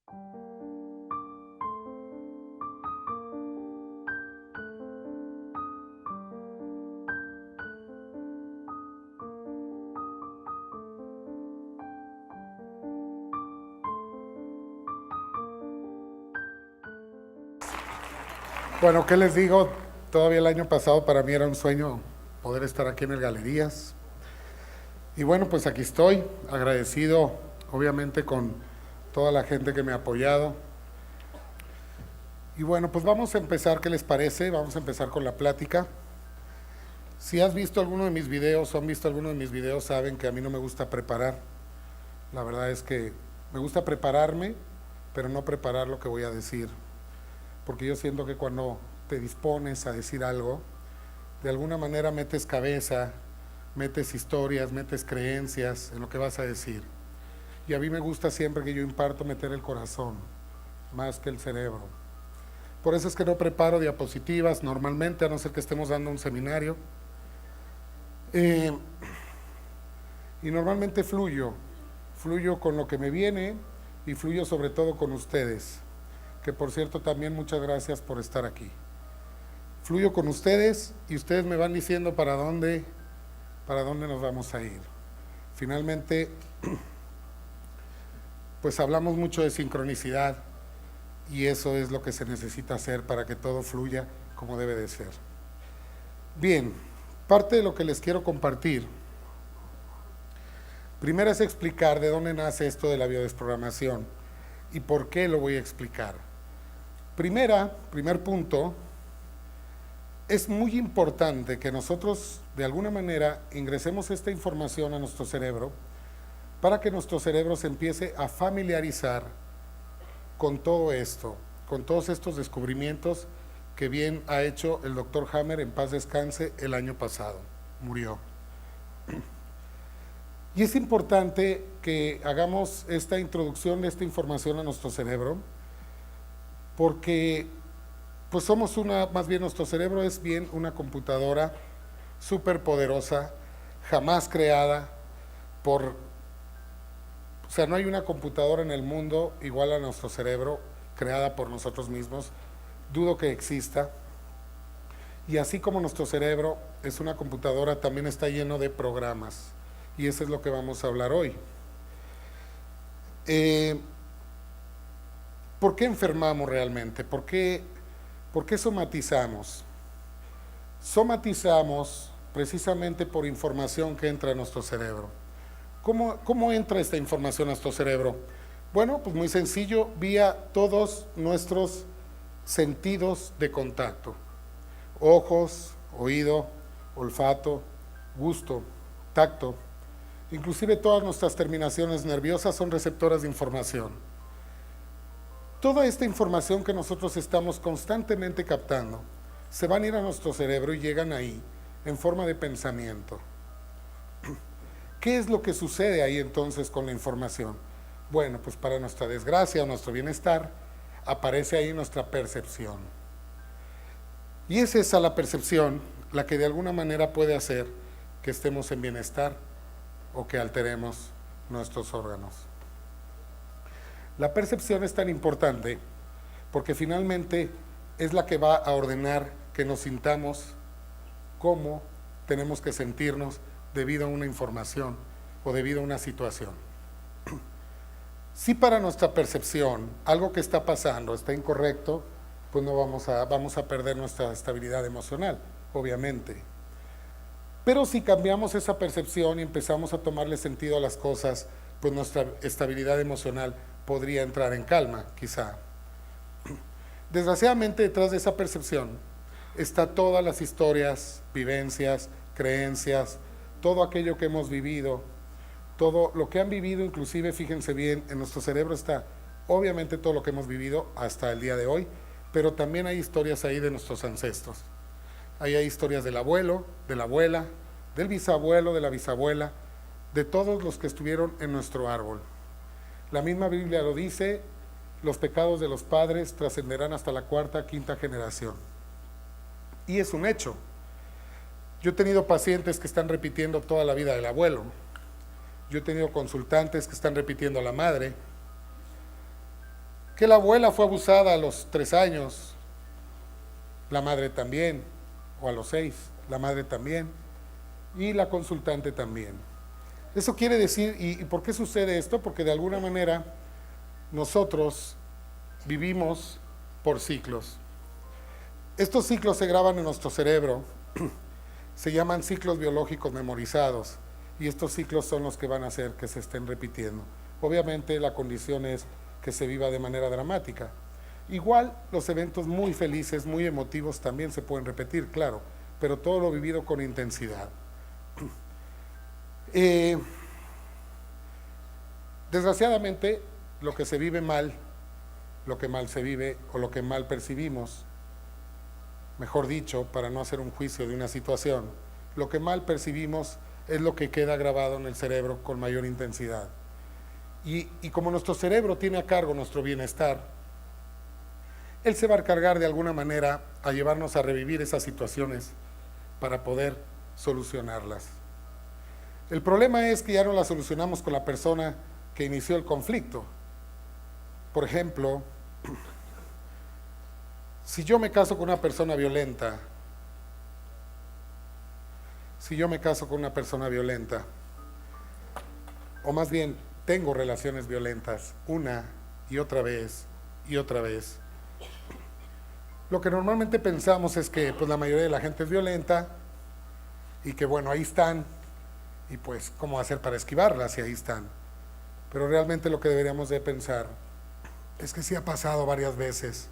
Bueno, ¿qué les digo? Todavía el año pasado para mí era un sueño poder estar aquí en el Galerías. Y bueno, pues aquí estoy, agradecido obviamente con toda la gente que me ha apoyado. Y bueno, pues vamos a empezar, ¿qué les parece? Vamos a empezar con la plática. Si has visto alguno de mis videos o han visto alguno de mis videos, saben que a mí no me gusta preparar. La verdad es que me gusta prepararme, pero no preparar lo que voy a decir. Porque yo siento que cuando te dispones a decir algo, de alguna manera metes cabeza, metes historias, metes creencias en lo que vas a decir. Y a mí me gusta siempre que yo imparto meter el corazón, más que el cerebro. Por eso es que no preparo diapositivas normalmente, a no ser que estemos dando un seminario. Y normalmente fluyo con lo que me viene y fluyo sobre todo con ustedes, que por cierto también muchas gracias por estar aquí. Fluyo con ustedes y ustedes me van diciendo para dónde nos vamos a ir. Finalmente, pues hablamos mucho de sincronicidad y eso es lo que se necesita hacer para que todo fluya como debe de ser. Bien, parte de lo que les quiero compartir, primero es explicar de dónde nace esto de la biodesprogramación y por qué lo voy a explicar. Primer punto, es muy importante que nosotros de alguna manera ingresemos esta información a nuestro cerebro para que nuestro cerebro se empiece a familiarizar con todo esto, con todos estos descubrimientos que bien ha hecho el doctor Hammer, en paz descanse, el año pasado, murió. Y es importante que hagamos esta introducción de esta información a nuestro cerebro, porque pues somos más bien nuestro cerebro es bien una computadora súper poderosa, jamás creada o sea, no hay una computadora en el mundo igual a nuestro cerebro, creada por nosotros mismos, dudo que exista. Y así como nuestro cerebro es una computadora, también está lleno de programas, y eso es lo que vamos a hablar hoy. ¿Por qué enfermamos realmente? ¿Por qué somatizamos? Somatizamos precisamente por información que entra a nuestro cerebro. ¿Cómo entra esta información a nuestro cerebro? Bueno, pues muy sencillo, vía todos nuestros sentidos de contacto. Ojos, oído, olfato, gusto, tacto. Inclusive todas nuestras terminaciones nerviosas son receptoras de información. Toda esta información que nosotros estamos constantemente captando se van a ir a nuestro cerebro y llegan ahí en forma de pensamiento. ¿Qué es lo que sucede ahí entonces con la información? Bueno, pues para nuestra desgracia o nuestro bienestar, aparece ahí nuestra percepción. Y es esa la percepción la que de alguna manera puede hacer que estemos en bienestar o que alteremos nuestros órganos. La percepción es tan importante porque finalmente es la que va a ordenar que nos sintamos como tenemos que sentirnos debido a una información o debido a una situación. Si para nuestra percepción algo que está pasando está incorrecto, pues no vamos a perder nuestra estabilidad emocional, obviamente. Pero si cambiamos esa percepción y empezamos a tomarle sentido a las cosas, pues nuestra estabilidad emocional podría entrar en calma, quizá. Desgraciadamente, detrás de esa percepción está todas las historias, vivencias, creencias, todo aquello que hemos vivido, todo lo que han vivido, inclusive, fíjense bien, en nuestro cerebro está obviamente todo lo que hemos vivido hasta el día de hoy, pero también hay historias ahí de nuestros ancestros. Ahí hay historias del abuelo, de la abuela, del bisabuelo, de la bisabuela, de todos los que estuvieron en nuestro árbol. La misma Biblia lo dice, los pecados de los padres trascenderán hasta la cuarta, quinta generación. Y es un hecho. Yo he tenido pacientes que están repitiendo toda la vida del abuelo. Yo he tenido consultantes que están repitiendo a la madre. Que la abuela fue abusada a los 3 años, la madre también, o a los 6, la madre también, y la consultante también. Eso quiere decir, ¿y por qué sucede esto? Porque de alguna manera nosotros vivimos por ciclos. Estos ciclos se graban en nuestro cerebro, se llaman ciclos biológicos memorizados, y estos ciclos son los que van a hacer que se estén repitiendo. Obviamente la condición es que se viva de manera dramática. Igual los eventos muy felices, muy emotivos también se pueden repetir, claro, pero todo lo vivido con intensidad. Desgraciadamente, lo que se vive mal, lo que mal se vive o lo que mal percibimos, mejor dicho, para no hacer un juicio de una situación, lo que mal percibimos es lo que queda grabado en el cerebro con mayor intensidad. Y como nuestro cerebro tiene a cargo nuestro bienestar, él se va a encargar de alguna manera a llevarnos a revivir esas situaciones para poder solucionarlas. El problema es que ya no las solucionamos con la persona que inició el conflicto. Por ejemplo, si yo me caso con una persona violenta, o más bien tengo relaciones violentas una y otra vez, lo que normalmente pensamos es que pues la mayoría de la gente es violenta y que bueno, ahí están, y pues cómo hacer para esquivarlas si ahí están. Pero realmente lo que deberíamos de pensar es que si ha pasado varias veces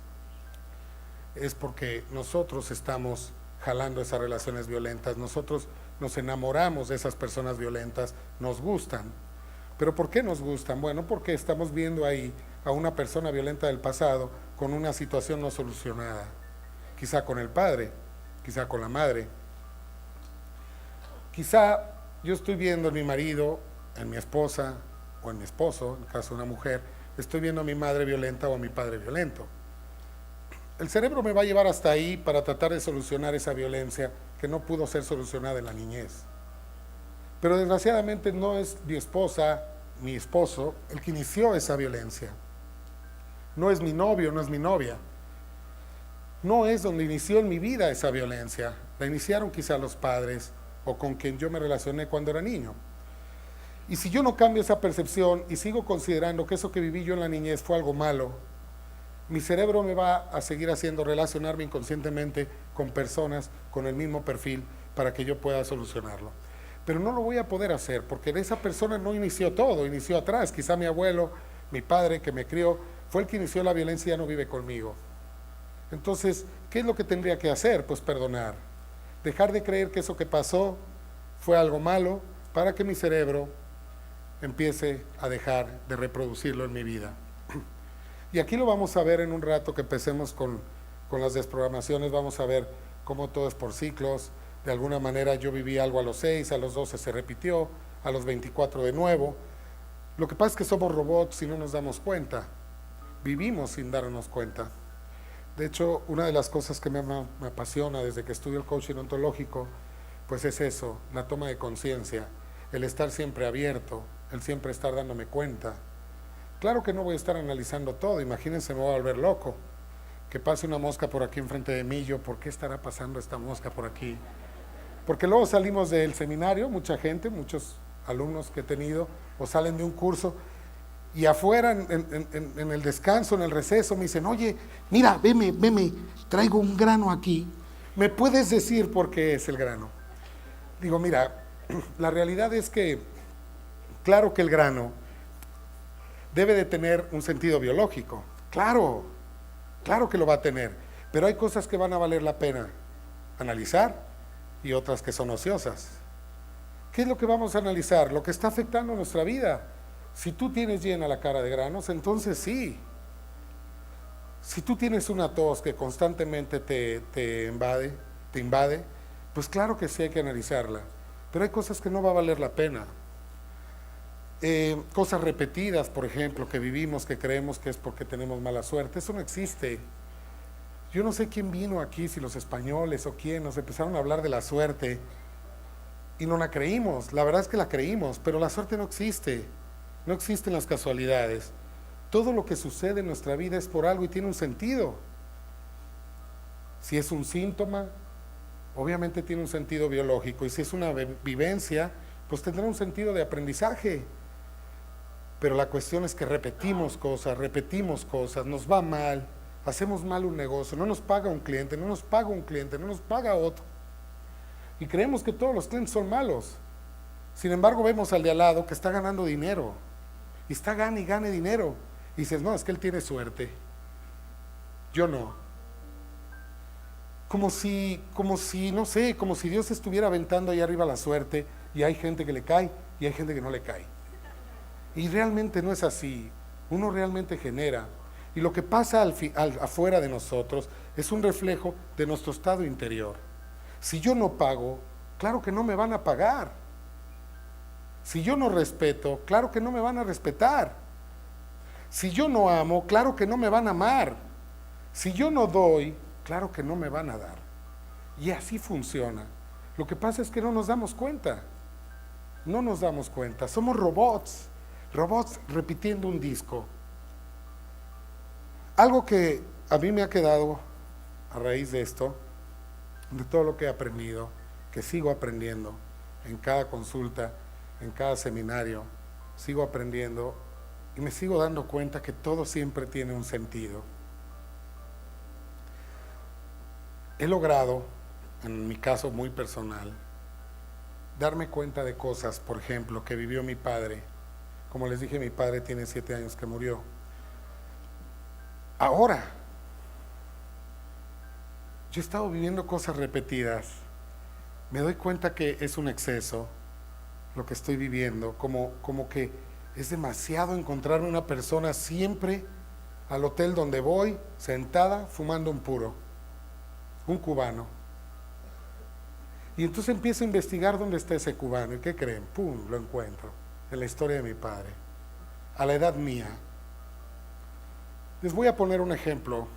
es porque nosotros estamos jalando esas relaciones violentas, nosotros nos enamoramos de esas personas violentas, nos gustan. ¿Pero por qué nos gustan? Bueno, porque estamos viendo ahí a una persona violenta del pasado con una situación no solucionada, quizá con el padre, quizá con la madre. Quizá yo estoy viendo en mi marido, en mi esposa o en mi esposo, en el caso de una mujer, estoy viendo a mi madre violenta o a mi padre violento. El cerebro me va a llevar hasta ahí para tratar de solucionar esa violencia que no pudo ser solucionada en la niñez. Pero desgraciadamente no es mi esposa, mi esposo, el que inició esa violencia. No es mi novio, no es mi novia. No es donde inició en mi vida esa violencia. La iniciaron quizá los padres o con quien yo me relacioné cuando era niño. Y si yo no cambio esa percepción y sigo considerando que eso que viví yo en la niñez fue algo malo, mi cerebro me va a seguir haciendo relacionarme inconscientemente con personas con el mismo perfil para que yo pueda solucionarlo. Pero no lo voy a poder hacer porque esa persona no inició todo, inició atrás. Quizá mi abuelo, mi padre que me crió, fue el que inició la violencia y ya no vive conmigo. Entonces, ¿qué es lo que tendría que hacer? Pues perdonar. Dejar de creer que eso que pasó fue algo malo para que mi cerebro empiece a dejar de reproducirlo en mi vida. Y aquí lo vamos a ver en un rato que empecemos con las desprogramaciones, vamos a ver cómo todo es por ciclos. De alguna manera yo viví algo a los 6, a los 12 se repitió, a los 24 de nuevo. Lo que pasa es que somos robots y no nos damos cuenta. Vivimos sin darnos cuenta. De hecho, una de las cosas que me apasiona desde que estudio el coaching ontológico, pues es eso, la toma de conciencia, el estar siempre abierto, el siempre estar dándome cuenta. Claro que no voy a estar analizando todo, imagínense, me voy a volver loco. Que pase una mosca por aquí enfrente de mí, yo, ¿por qué estará pasando esta mosca por aquí? Porque luego salimos del seminario, mucha gente, muchos alumnos que he tenido, o salen de un curso, y afuera, en el descanso, en el receso, me dicen, oye, mira, veme, traigo un grano aquí, ¿me puedes decir por qué es el grano? Digo, mira, la realidad es que, claro que el grano debe de tener un sentido biológico, claro que lo va a tener, pero hay cosas que van a valer la pena analizar y otras que son ociosas. ¿Qué es lo que vamos a analizar? Lo que está afectando nuestra vida. Si tú tienes llena la cara de granos, entonces sí. Si tú tienes una tos que constantemente te invade, pues claro que sí hay que analizarla, pero hay cosas que no va a valer la pena. Cosas repetidas, por ejemplo, que vivimos, que creemos que es porque tenemos mala suerte, eso no existe. Yo no sé quién vino aquí, si los españoles o quién, nos empezaron a hablar de la suerte y no la creímos. La verdad es que la creímos, pero la suerte no existe, no existen las casualidades. Todo lo que sucede en nuestra vida es por algo y tiene un sentido. Si es un síntoma, obviamente tiene un sentido biológico, y si es una vivencia, pues tendrá un sentido de aprendizaje. Pero la cuestión es que repetimos cosas, nos va mal, hacemos mal un negocio, no nos paga un cliente, no nos paga otro. Y creemos que todos los clientes son malos. Sin embargo, vemos al de al lado que está ganando dinero. Y está gane y gane dinero. Y dices, no, es que él tiene suerte. Yo no. Como si, no sé, como si Dios estuviera aventando ahí arriba la suerte, y hay gente que le cae y hay gente que no le cae. Y realmente no es así. Uno realmente genera. Y lo que pasa afuera de nosotros es un reflejo de nuestro estado interior. Si yo no pago, claro que no me van a pagar. Si yo no respeto, claro que no me van a respetar. Si yo no amo, claro que no me van a amar. Si yo no doy, claro que no me van a dar. Y así funciona. Lo que pasa es que no nos damos cuenta. No nos damos cuenta. Somos robots. Robots repitiendo un disco. Algo que a mí me ha quedado a raíz de esto, de todo lo que he aprendido, que sigo aprendiendo en cada consulta, en cada seminario, sigo aprendiendo y me sigo dando cuenta que todo siempre tiene un sentido. He logrado, en mi caso muy personal, darme cuenta de cosas, por ejemplo, que vivió mi padre. Como les dije, mi padre tiene 7 años que murió. Ahora, yo he estado viviendo cosas repetidas. Me doy cuenta que es un exceso lo que estoy viviendo, como que es demasiado encontrarme una persona siempre al hotel donde voy, sentada, fumando un puro, un cubano. Y entonces empiezo a investigar dónde está ese cubano. ¿Y qué creen? ¡Pum! Lo encuentro en la historia de mi padre, a la edad mía. Les voy a poner un ejemplo.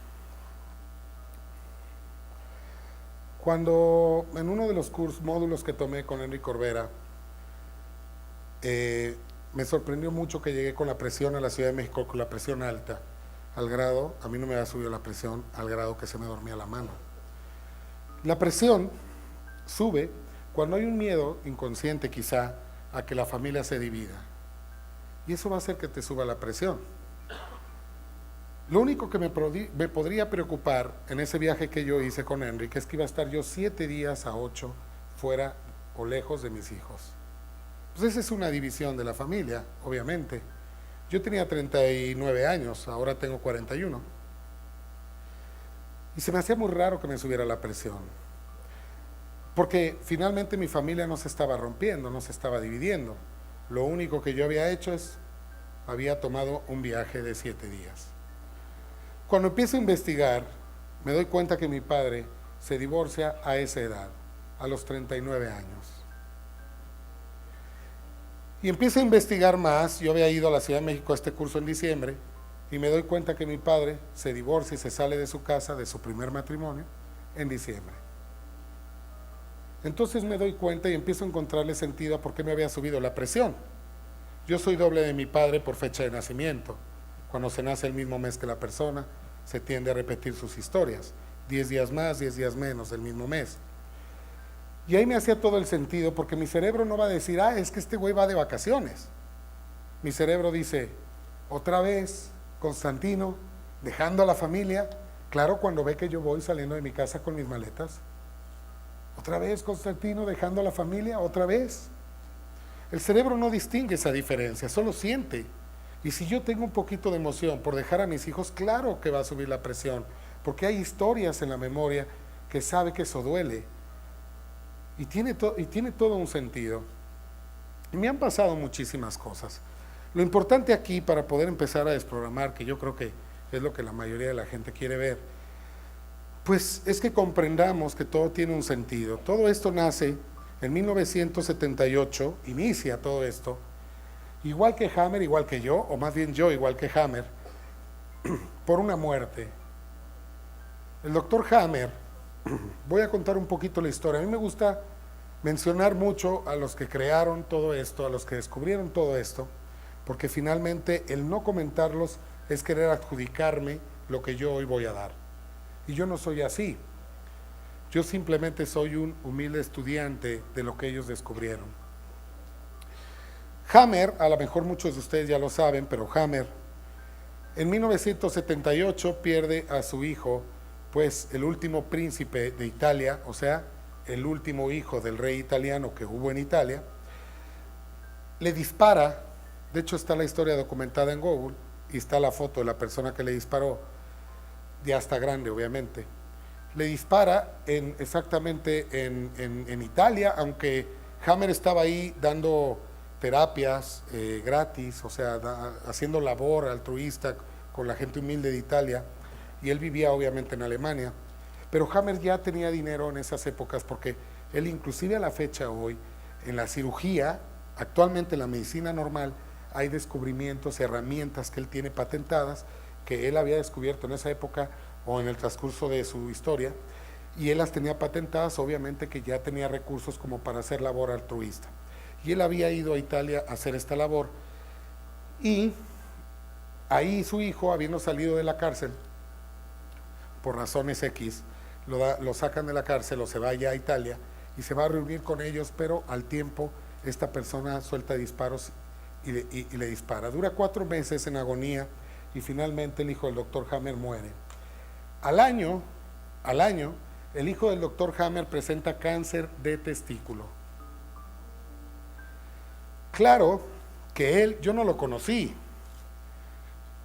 Cuando en uno de los módulos que tomé con Henry Corbera, me sorprendió mucho que llegué con la presión a la Ciudad de México, con la presión alta, al grado, a mí no me había subido la presión, al grado que se me dormía la mano. La presión sube cuando hay un miedo inconsciente quizá a que la familia se divida, y eso va a hacer que te suba la presión. Lo único que me podría preocupar en ese viaje que yo hice con Enrique es que iba a estar yo 7 días a 8 fuera o lejos de mis hijos. Pues esa es una división de la familia, obviamente. Yo tenía 39 años, ahora tengo 41. Y se me hacía muy raro que me subiera la presión. Porque finalmente mi familia no se estaba rompiendo, no se estaba dividiendo. Lo único que yo había hecho había tomado un viaje de 7 días. Cuando empiezo a investigar, me doy cuenta que mi padre se divorcia a esa edad, a los 39 años. Y empiezo a investigar más. Yo había ido a la Ciudad de México a este curso en diciembre, y me doy cuenta que mi padre se divorcia y se sale de su casa, de su primer matrimonio, en diciembre. Entonces me doy cuenta y empiezo a encontrarle sentido a por qué me había subido la presión. Yo soy doble de mi padre por fecha de nacimiento. Cuando se nace el mismo mes que la persona, se tiende a repetir sus historias. 10 días más, 10 días menos del mismo mes. Y ahí me hacía todo el sentido, porque mi cerebro no va a decir, es que este güey va de vacaciones. Mi cerebro dice, otra vez, Constantino, dejando a la familia. Claro, cuando ve que yo voy saliendo de mi casa con mis maletas. Otra vez, Constantino, dejando a la familia, otra vez. El cerebro no distingue esa diferencia, solo siente. Y si yo tengo un poquito de emoción por dejar a mis hijos, claro que va a subir la presión, porque hay historias en la memoria que sabe que eso duele. Y tiene todo un sentido. Y me han pasado muchísimas cosas. Lo importante aquí, para poder empezar a desprogramar, que yo creo que es lo que la mayoría de la gente quiere ver, pues es que comprendamos que todo tiene un sentido. Todo esto nace en 1978, inicia todo esto, igual que Hammer, igual que yo, o más bien yo igual que Hammer, por una muerte. El doctor Hammer, voy a contar un poquito la historia. A mí me gusta mencionar mucho a los que crearon todo esto, a los que descubrieron todo esto, porque finalmente el no comentarlos es querer adjudicarme lo que yo hoy voy a dar. Y yo no soy así. Yo simplemente soy un humilde estudiante de lo que ellos descubrieron. Hammer, a lo mejor muchos de ustedes ya lo saben, pero Hammer en 1978 pierde a su hijo, pues el último príncipe de Italia, o sea, el último hijo del rey italiano que hubo en Italia, le dispara. De hecho está la historia documentada en Google y está la foto de la persona que le disparó, ya está grande obviamente. Le dispara exactamente en Italia, aunque Hammer estaba ahí dando terapias gratis, o sea, haciendo labor altruista con la gente humilde de Italia, y él vivía obviamente en Alemania. Pero Hammer ya tenía dinero en esas épocas, porque él inclusive a la fecha hoy, en la cirugía, actualmente en la medicina normal, hay descubrimientos, herramientas que él tiene patentadas, que él había descubierto en esa época o en el transcurso de su historia, y él las tenía patentadas, obviamente que ya tenía recursos como para hacer labor altruista. Y él había ido a Italia a hacer esta labor, y ahí su hijo, habiendo salido de la cárcel, por razones X, lo sacan de la cárcel o se va ya a Italia y se va a reunir con ellos, pero al tiempo esta persona suelta disparos y le dispara. Dura 4 meses en agonía y finalmente el hijo del doctor Hammer muere. Al año, el hijo del doctor Hammer presenta cáncer de testículo. Claro que él, yo no lo conocí,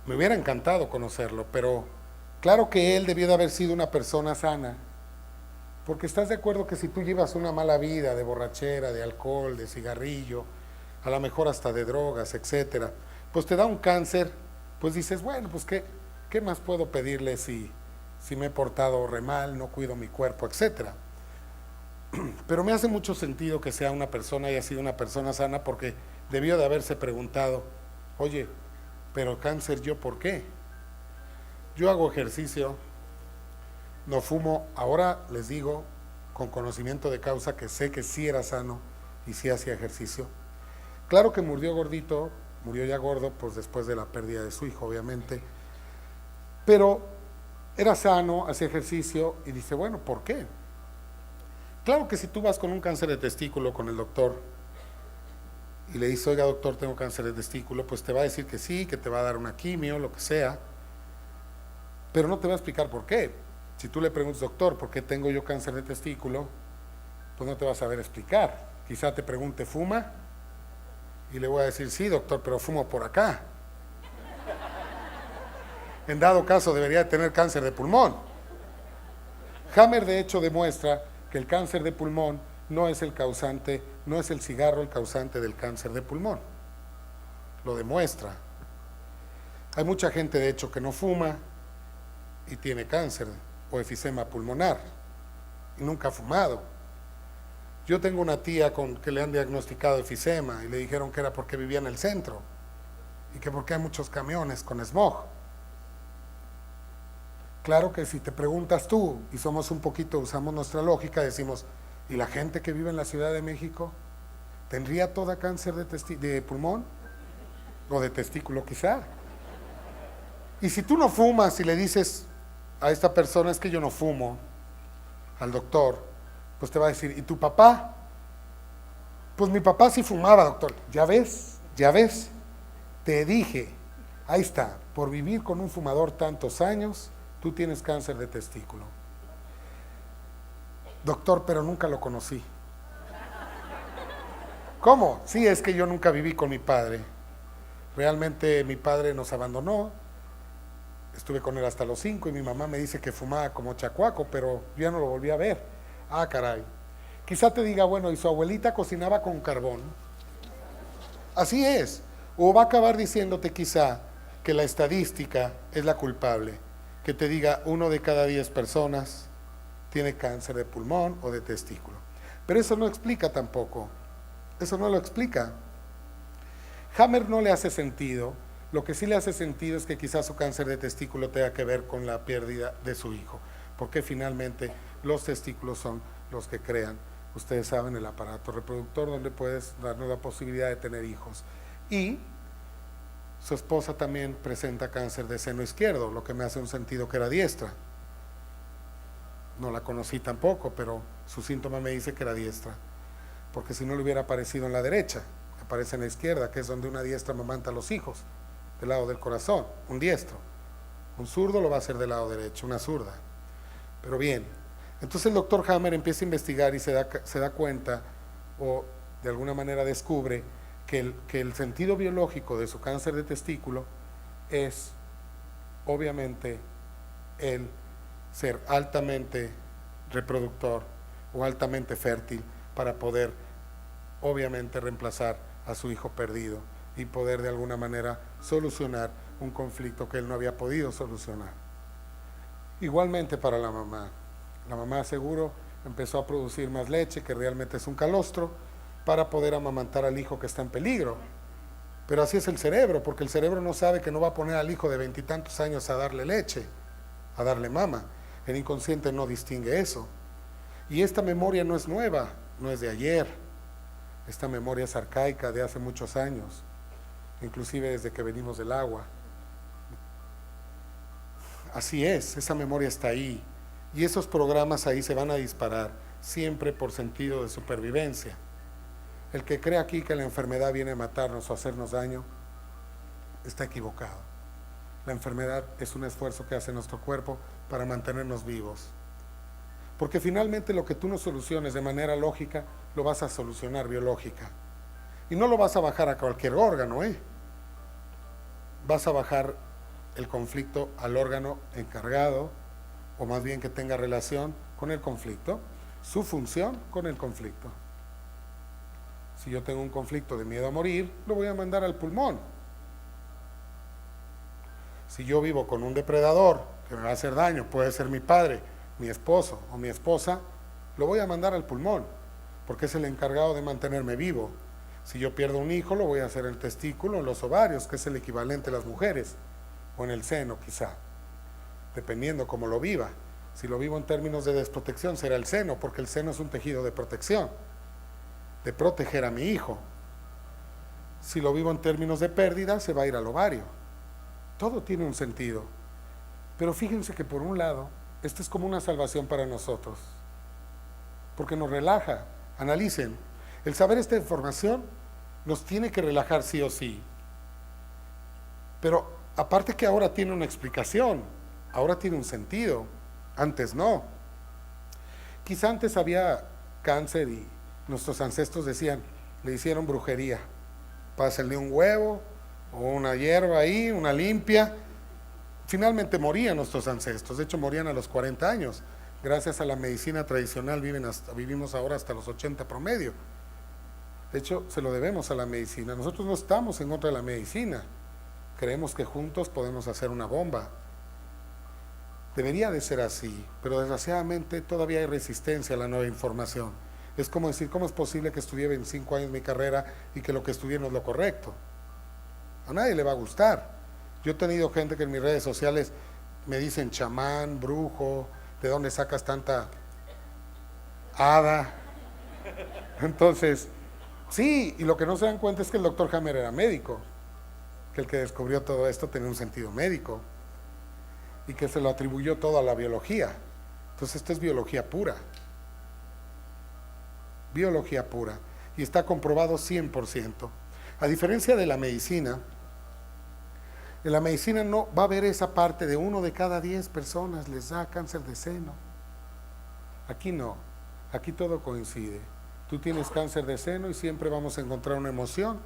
me hubiera encantado conocerlo, pero claro que él debió de haber sido una persona sana, porque estás de acuerdo que si tú llevas una mala vida de borrachera, de alcohol, de cigarrillo, a lo mejor hasta de drogas, etcétera, pues te da un cáncer, pues dices, bueno, pues ¿qué más puedo pedirle si me he portado re mal, no cuido mi cuerpo, etcétera? Pero me hace mucho sentido que sea una persona, haya sido una persona sana, porque debió de haberse preguntado, oye, pero cáncer, ¿yo por qué? Yo hago ejercicio, no fumo, ahora les digo con conocimiento de causa que sé que sí era sano y sí hacía ejercicio. Claro que murió gordito, murió ya gordo, pues después de la pérdida de su hijo, obviamente, pero era sano, hacía ejercicio y dice, bueno, ¿por qué? Claro que si tú vas con un cáncer de testículo con el doctor y le dices, oiga doctor, tengo cáncer de testículo, pues te va a decir que sí, que te va a dar una quimio, lo que sea, pero no te va a explicar por qué. Si tú le preguntas, doctor, ¿por qué tengo yo cáncer de testículo? Pues no te va a saber explicar. Quizá te pregunte, ¿fuma? Y le voy a decir, sí doctor, pero fumo por acá. En dado caso debería de tener cáncer de pulmón. Hammer de hecho demuestra que el cáncer de pulmón no es el causante, no es el cigarro el causante del cáncer de pulmón. Lo demuestra. Hay mucha gente de hecho que no fuma y tiene cáncer o efisema pulmonar y nunca ha fumado. Yo tengo una tía que le han diagnosticado efisema y le dijeron que era porque vivía en el centro y que porque hay muchos camiones con smog. Claro que si te preguntas tú, y somos un poquito, usamos nuestra lógica, decimos, ¿y la gente que vive en la Ciudad de México tendría toda cáncer de pulmón? O de testículo quizá. Y si tú no fumas y le dices a esta persona, es que yo no fumo, al doctor, pues te va a decir, ¿y tu papá? Pues mi papá sí fumaba, doctor. Ya ves, te dije, ahí está, por vivir con un fumador tantos años, tú tienes cáncer de testículo. Doctor, pero nunca lo conocí. ¿Cómo? Sí, es que yo nunca viví con mi padre. Realmente mi padre nos abandonó. Estuve con él hasta los 5 y mi mamá me dice que fumaba como chacuaco, pero yo ya no lo volví a ver. Ah, caray. Quizá te diga, bueno, ¿y su abuelita cocinaba con carbón? Así es. O va a acabar diciéndote quizá que la estadística es la culpable. Que te diga 1 de cada 10 personas tiene cáncer de pulmón o de testículo. Pero eso no explica tampoco. Eso no lo explica. Hammer no le hace sentido. Lo que sí le hace sentido es que quizás su cáncer de testículo tenga que ver con la pérdida de su hijo. Porque finalmente los testículos son los que crean, ustedes saben, el aparato reproductor donde puedes darnos la posibilidad de tener hijos. Y Su esposa también presenta cáncer de seno izquierdo, lo que me hace un sentido que era diestra. No la conocí tampoco, pero su síntoma me dice que era diestra, porque si no le hubiera aparecido en la derecha, aparece en la izquierda, que es donde una diestra amamanta a los hijos, del lado del corazón, un diestro. Un zurdo lo va a hacer del lado derecho, una zurda. Pero bien, entonces el doctor Hammer empieza a investigar y se da cuenta, o de alguna manera descubre, que el sentido biológico de su cáncer de testículo es, obviamente, el ser altamente reproductor o altamente fértil para poder, obviamente, reemplazar a su hijo perdido y poder de alguna manera solucionar un conflicto que él no había podido solucionar. Igualmente para la mamá seguro empezó a producir más leche, que realmente es un calostro, para poder amamantar al hijo que está en peligro. Pero así es el cerebro, porque el cerebro no sabe que no va a poner al hijo de 20 y tantos años a darle leche, a darle mama. El inconsciente no distingue eso. Y esta memoria no es nueva, no es de ayer. Esta memoria es arcaica, de hace muchos años, inclusive desde que venimos del agua. Así es, esa memoria está ahí. Y esos programas ahí se van a disparar, siempre por sentido de supervivencia. El que cree aquí que la enfermedad viene a matarnos o a hacernos daño, está equivocado. La enfermedad es un esfuerzo que hace nuestro cuerpo para mantenernos vivos. Porque finalmente lo que tú no soluciones de manera lógica, lo vas a solucionar biológica. Y no lo vas a bajar a cualquier órgano, Vas a bajar el conflicto al órgano encargado, o más bien que tenga relación con el conflicto, su función con el conflicto. Si yo tengo un conflicto de miedo a morir, lo voy a mandar al pulmón. Si yo vivo con un depredador que me va a hacer daño, puede ser mi padre, mi esposo o mi esposa, lo voy a mandar al pulmón, porque es el encargado de mantenerme vivo. Si yo pierdo un hijo, lo voy a hacer en el testículo, en los ovarios, que es el equivalente a las mujeres, o en el seno quizá, dependiendo cómo lo viva. Si lo vivo en términos de desprotección, será el seno, porque el seno es un tejido de protección, de proteger a mi hijo. Si lo vivo en términos de pérdida, se va a ir al ovario. Todo tiene un sentido. Pero fíjense que por un lado, esto es como una salvación para nosotros, porque nos relaja. Analicen, el saber esta información nos tiene que relajar sí o sí. Pero aparte que ahora tiene una explicación, ahora tiene un sentido, antes no. Quizá antes había cáncer y nuestros ancestros decían, le hicieron brujería, pásenle un huevo o una hierba ahí, una limpia. Finalmente morían nuestros ancestros, de hecho morían a los 40 años. Gracias a la medicina tradicional vivimos ahora hasta los 80 promedio. De hecho, se lo debemos a la medicina. Nosotros no estamos en contra de la medicina. Creemos que juntos podemos hacer una bomba. Debería de ser así, pero desgraciadamente todavía hay resistencia a la nueva información. Es como decir, ¿cómo es posible que estudié 25 años mi carrera y que lo que estudié no es lo correcto? A nadie le va a gustar. Yo he tenido gente que en mis redes sociales me dicen chamán, brujo, ¿de dónde sacas tanta hada? Entonces, sí, y lo que no se dan cuenta es que el doctor Hammer era médico, que el que descubrió todo esto tenía un sentido médico y que se lo atribuyó todo a la biología. Entonces esto es biología pura. Biología pura. Y está comprobado 100%. A diferencia de la medicina, en la medicina no va a haber esa parte de 1 de cada 10 personas les da cáncer de seno. Aquí no. Aquí todo coincide. Tú tienes cáncer de seno y siempre vamos a encontrar una emoción,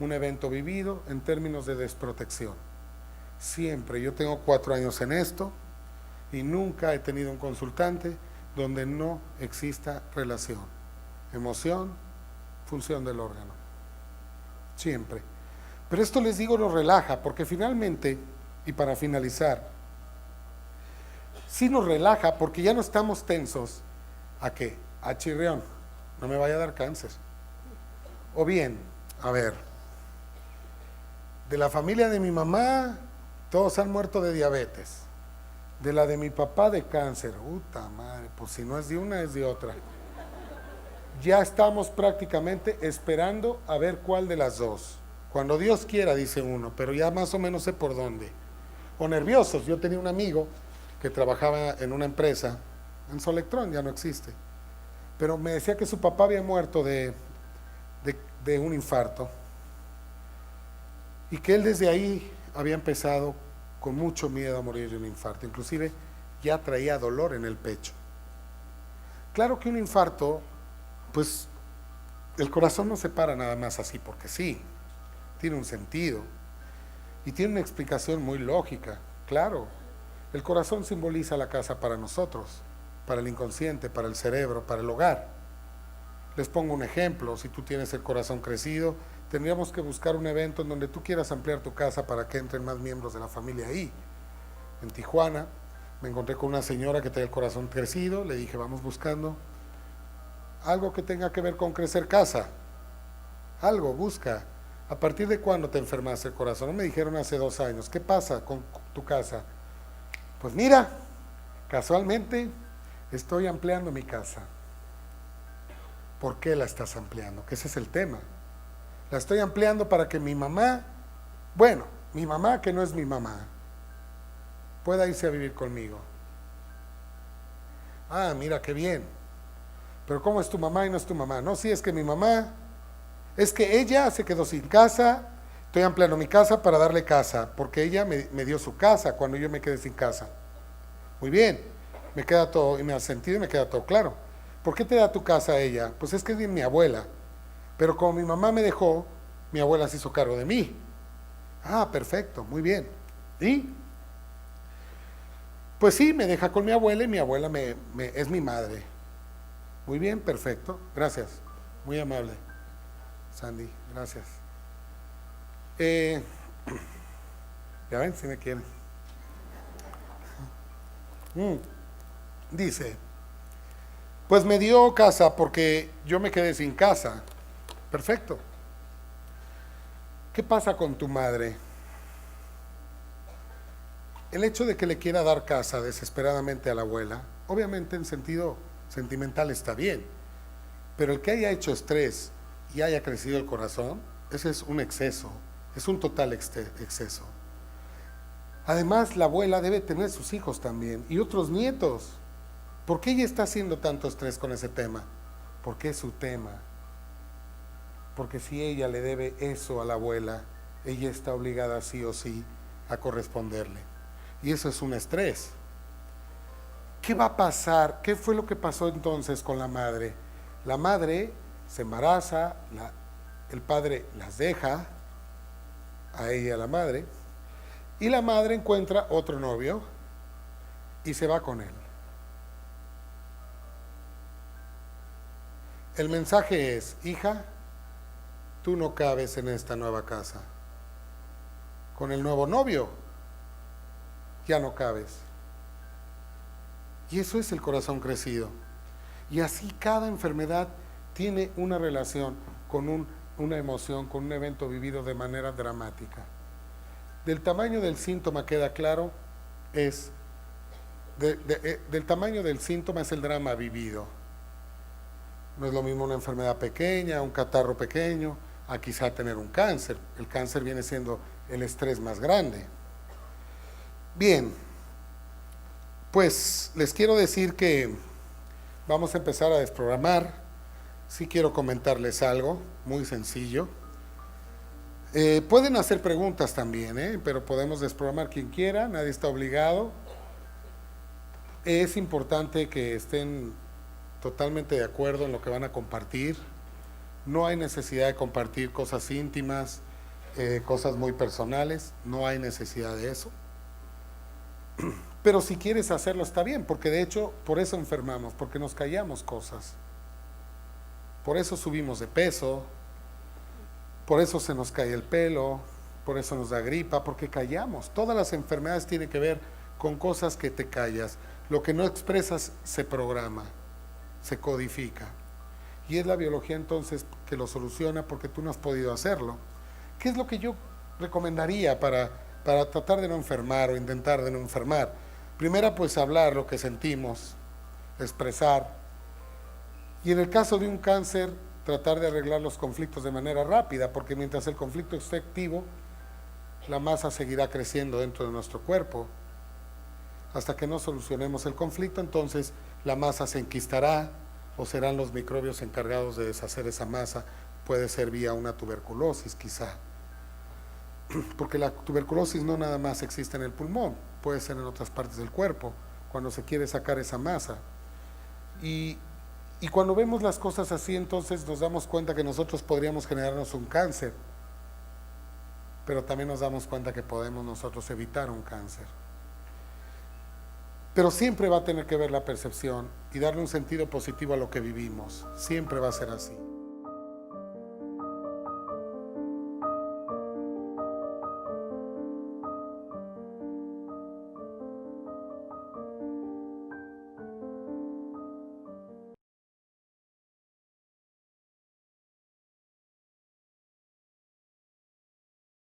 un evento vivido en términos de desprotección. Siempre. Yo tengo 4 años en esto y nunca he tenido un consultante donde no exista relación. Emoción, función del órgano. Siempre. Pero esto les digo nos relaja, porque finalmente, y para finalizar, sí nos relaja porque ya no estamos tensos a qué, a chirrión, no me vaya a dar cáncer. O bien, a ver, de la familia de mi mamá, todos han muerto de diabetes. De la de mi papá de cáncer, puta madre, pues si no es de una es de otra. Ya estamos prácticamente esperando a ver cuál de las dos, Cuando Dios quiera, dice uno, pero ya más o menos sé por dónde. O nerviosos. Yo tenía un amigo que trabajaba en una empresa, en Solectrón, ya no existe, pero me decía que su papá había muerto de un infarto y que él desde ahí había empezado con mucho miedo a morir de un infarto, inclusive ya traía dolor en el pecho. Claro que un infarto, pues el corazón no se para nada más así porque sí, tiene un sentido y tiene una explicación muy lógica. Claro, el corazón simboliza la casa para nosotros, para el inconsciente, para el cerebro, para el hogar. Les pongo un ejemplo: si tú tienes el corazón crecido, tendríamos que buscar un evento en donde tú quieras ampliar tu casa para que entren más miembros de la familia ahí. En Tijuana me encontré con una señora que tenía el corazón crecido, le dije, vamos buscando algo que tenga que ver con crecer casa, algo, busca. ¿A partir de cuándo te enfermaste el corazón? No me dijeron hace 2 años. ¿Qué pasa con tu casa? Pues mira, casualmente estoy ampliando mi casa. ¿Por qué la estás ampliando? Que ese es el tema. La estoy ampliando para que mi mamá, bueno, mi mamá que no es mi mamá, pueda irse a vivir conmigo. Ah, mira qué bien. Pero ¿cómo es tu mamá y no es tu mamá? No, sí, es que mi mamá, es que ella se quedó sin casa, estoy ampliando mi casa para darle casa, porque ella me dio su casa cuando yo me quedé sin casa. Muy bien, me queda todo, y me ha sentido y me queda todo claro. ¿Por qué te da tu casa a ella? Pues es que es de mi abuela, pero como mi mamá me dejó, mi abuela se hizo cargo de mí. Ah, perfecto, muy bien. ¿Y? Pues sí, me deja con mi abuela y mi abuela es mi madre. Muy bien, perfecto, gracias, muy amable, Sandy, gracias. Ya ven, si me quieren. Dice, pues me dio casa porque yo me quedé sin casa. Perfecto. ¿Qué pasa con tu madre? El hecho de que le quiera dar casa desesperadamente a la abuela, obviamente en sentido sentimental está bien, pero el que haya hecho estrés y haya crecido el corazón, ese es un exceso, es un total exceso. Además, la abuela debe tener sus hijos también y otros nietos. ¿Por qué ella está haciendo tanto estrés con ese tema? Porque es su tema. Porque si ella le debe eso a la abuela, ella está obligada sí o sí a corresponderle. Y eso es un estrés. ¿Qué va a pasar? ¿Qué fue lo que pasó entonces con la madre? La madre se embaraza, el padre las deja, a ella, la madre, y la madre encuentra otro novio y se va con él. El mensaje es, hija, tú no cabes en esta nueva casa. Con el nuevo novio, ya no cabes. Y eso es el corazón crecido. Y así cada enfermedad tiene una relación con una emoción, con un evento vivido de manera dramática. Del tamaño del síntoma queda claro, del tamaño del síntoma es el drama vivido. No es lo mismo una enfermedad pequeña, un catarro pequeño, a quizá tener un cáncer. El cáncer viene siendo el estrés más grande. Bien, pues les quiero decir que vamos a empezar a desprogramar. Sí quiero comentarles algo muy sencillo. Pueden hacer preguntas también, pero podemos desprogramar quien quiera, nadie está obligado. Es importante que estén totalmente de acuerdo en lo que van a compartir. No hay necesidad de compartir cosas íntimas, cosas muy personales, no hay necesidad de eso. Pero si quieres hacerlo está bien, porque de hecho por eso enfermamos, porque nos callamos cosas. Por eso subimos de peso, por eso se nos cae el pelo, por eso nos da gripa, porque callamos. Todas las enfermedades tienen que ver con cosas que te callas. Lo que no expresas se programa, se codifica. Y es la biología entonces que lo soluciona porque tú no has podido hacerlo. ¿Qué es lo que yo recomendaría para tratar de no enfermar o intentar de no enfermar? Primero, pues hablar lo que sentimos, expresar. Y en el caso de un cáncer, tratar de arreglar los conflictos de manera rápida, porque mientras el conflicto esté activo, la masa seguirá creciendo dentro de nuestro cuerpo. Hasta que no solucionemos el conflicto, entonces la masa se enquistará o serán los microbios encargados de deshacer esa masa. Puede ser vía una tuberculosis quizá, porque la tuberculosis no nada más existe en el pulmón, puede ser en otras partes del cuerpo, cuando se quiere sacar esa masa. Y cuando vemos las cosas así, entonces nos damos cuenta que nosotros podríamos generarnos un cáncer, pero también nos damos cuenta que podemos nosotros evitar un cáncer. Pero siempre va a tener que ver la percepción y darle un sentido positivo a lo que vivimos, siempre va a ser así.